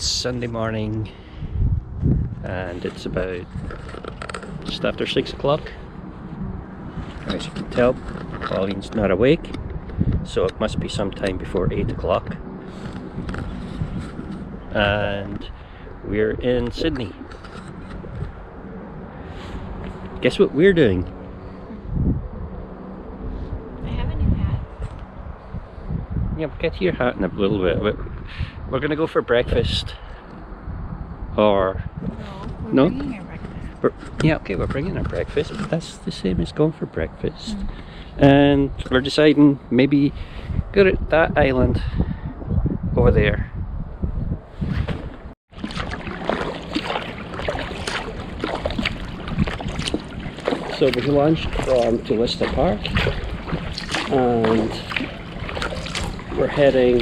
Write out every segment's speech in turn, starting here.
Sunday morning and it's about just after 6 o'clock. As you can tell, Pauline's not awake, so it must be sometime before 8 o'clock. And we're in Sydney. Guess what we're doing? I have a new hat. Yeah, we'll get to your hat in a little bit. But we're gonna go for breakfast. Or No, we're bringing our breakfast. Yeah, okay, we're bringing our breakfast, but that's the same as going for breakfast. And we're deciding maybe go to that island over there. So we launched from Tulista Park and we're heading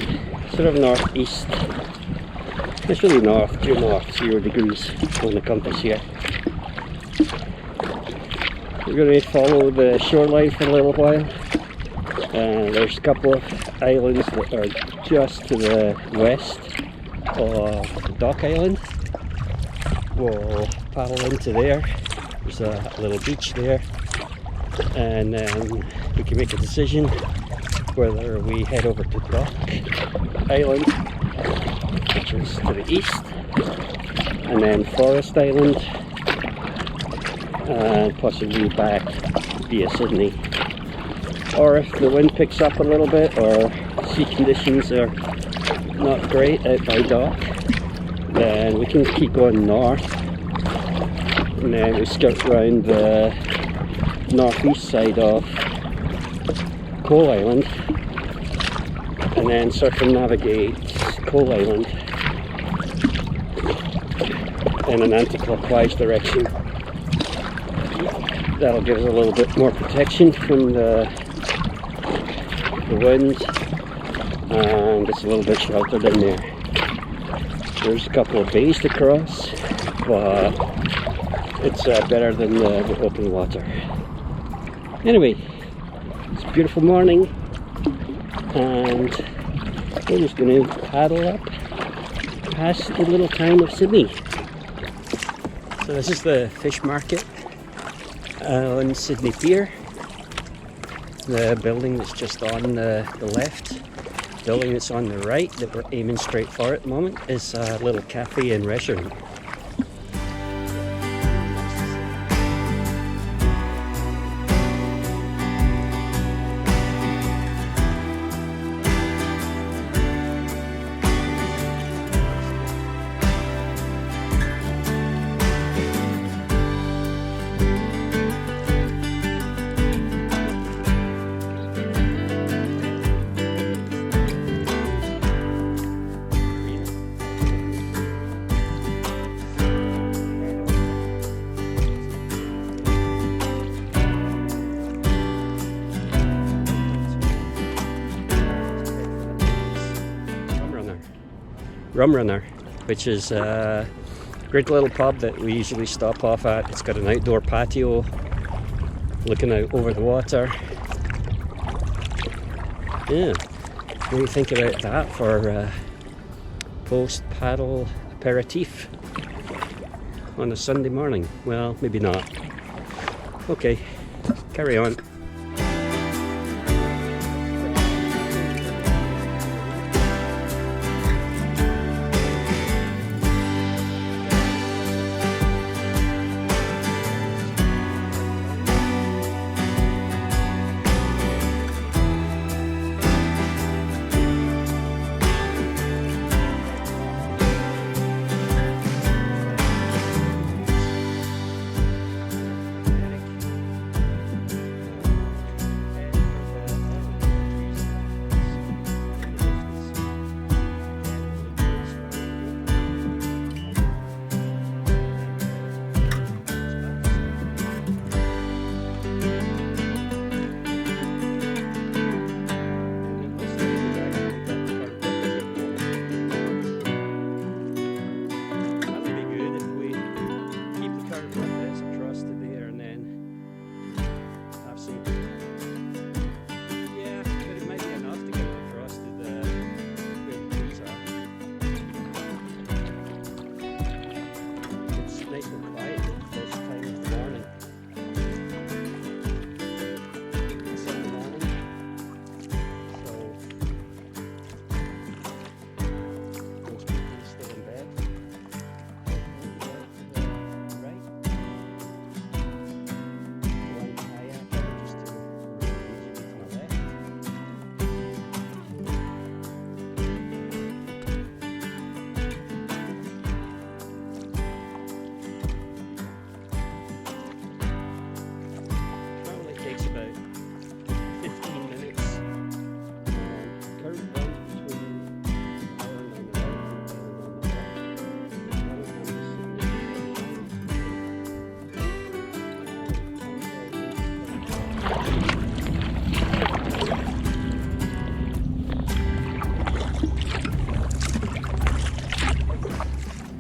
sort of northeast. It's really north, due north, 0 degrees on the compass here. We're going to follow the shoreline for a little while. There's a couple of islands that are just to the west of Dock Island. We'll paddle into there. There's a little beach there, and then we can make a decision whether we head over to Dock Island, which is to the east, and then Forest Island, and possibly back via Sidney. Or if the wind picks up a little bit or sea conditions are not great out by Dock, then we can keep going north. And then we skirt round the northeast side of Coal Island and then circumnavigate Coal Island in an anti-clockwise direction. That'll give us a little bit more protection from the wind, and it's a little bit sheltered in there. There's a couple of bays to cross, but it's better than the open water. Anyway, it's a beautiful morning and we're just going to paddle up past the little town of Sidney. So this is the fish market on Sidney Pier. The building that's just on the left. The building that's on the right that we're aiming straight for at the moment is a little cafe and restaurant. Rum Runner, which is a great little pub that we usually stop off at. It's got an outdoor patio looking out over the water. Yeah, what do you think about that for post-paddle aperitif on a Sunday morning? Well, maybe not. Okay, carry on.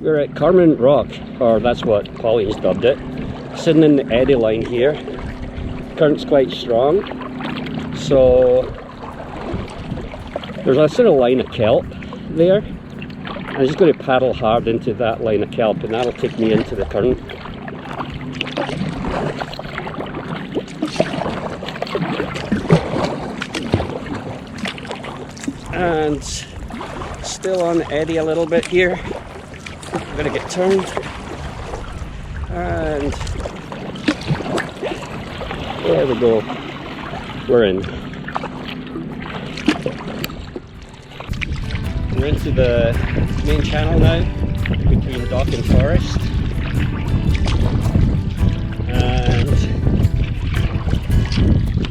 We're at Carmen Rock, or that's what Pauline's dubbed it. Sitting in the eddy line here. Current's quite strong, so there's a sort of line of kelp there. I'm just going to paddle hard into that line of kelp, and that'll take me into the current. And still on the eddy a little bit here. I'm going to get turned. And there we go. We're in. We're into the main channel now, between dock and forest. And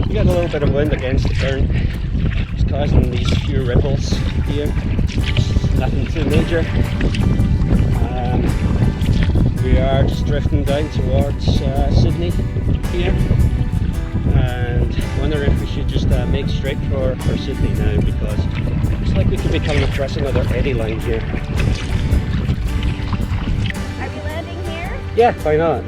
we got a little bit of wind against the current. It's causing these few ripples here. Nothing too major. We are just drifting down towards Sidney here. And wondering if we should just make straight for Sidney now, because looks like we could be coming across another eddy line here. Are we landing here? Yeah, why not?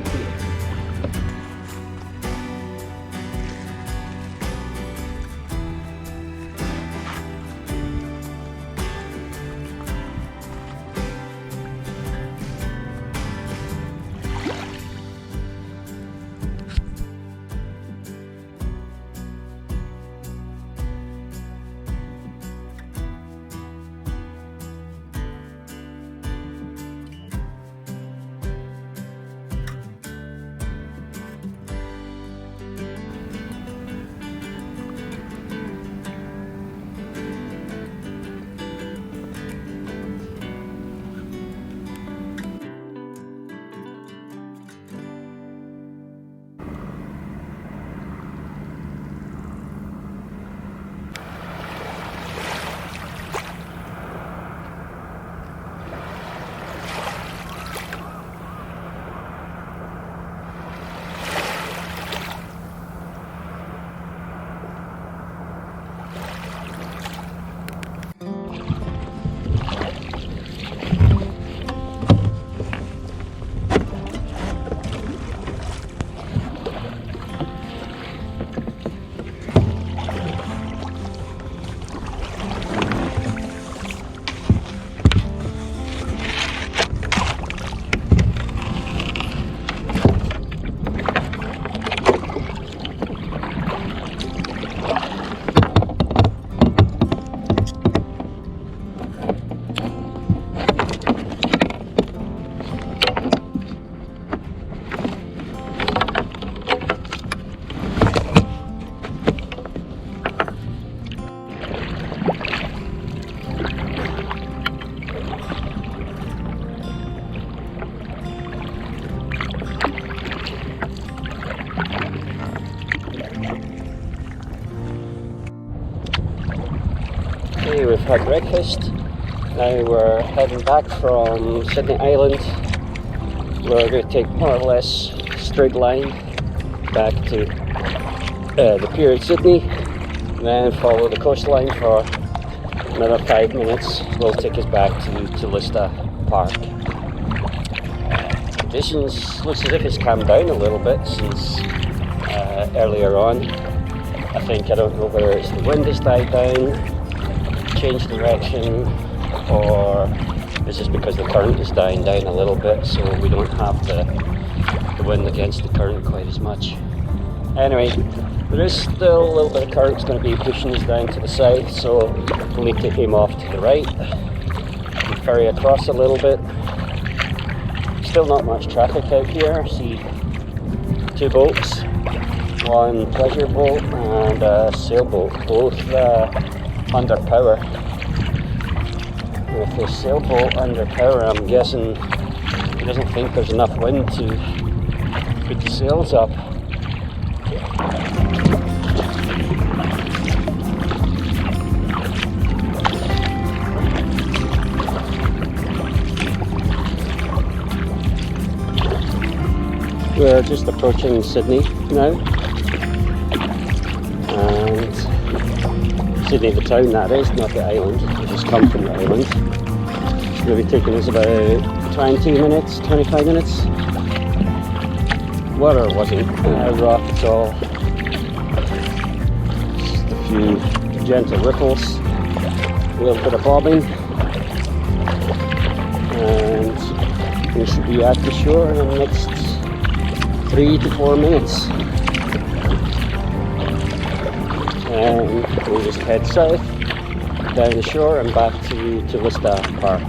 Okay, we've had breakfast. Now we're heading back from Sidney Island. We're going to take more or less straight line back to the pier at Sidney, then follow the coastline for another 5 minutes. Will take us back to Lista Park. Conditions looks as if it's calmed down a little bit since earlier on. I don't know whether it's the wind has died down, changed direction, or it's just because the current is dying down a little bit, so we don't have the wind against the current quite as much. Anyway, there is still a little bit of current that's going to be pushing us down to the south, so we'll need to aim off to the right and ferry across a little bit. Still not much traffic out here. I see 2 boats, one pleasure boat and a sailboat, both under power. With the sailboat under power, I'm guessing he doesn't think there's enough wind to put the sails up. We're just approaching Sidney now, and Sidney the town that is, not the island. We just come from the island. Maybe taking us about 20 minutes, 25 minutes. Water wasn't rough at all. Just a few gentle ripples, a little bit of bobbing, and we should be at the shore in the next 3 to 4 minutes. And we'll just head south down the shore and back to the staff park.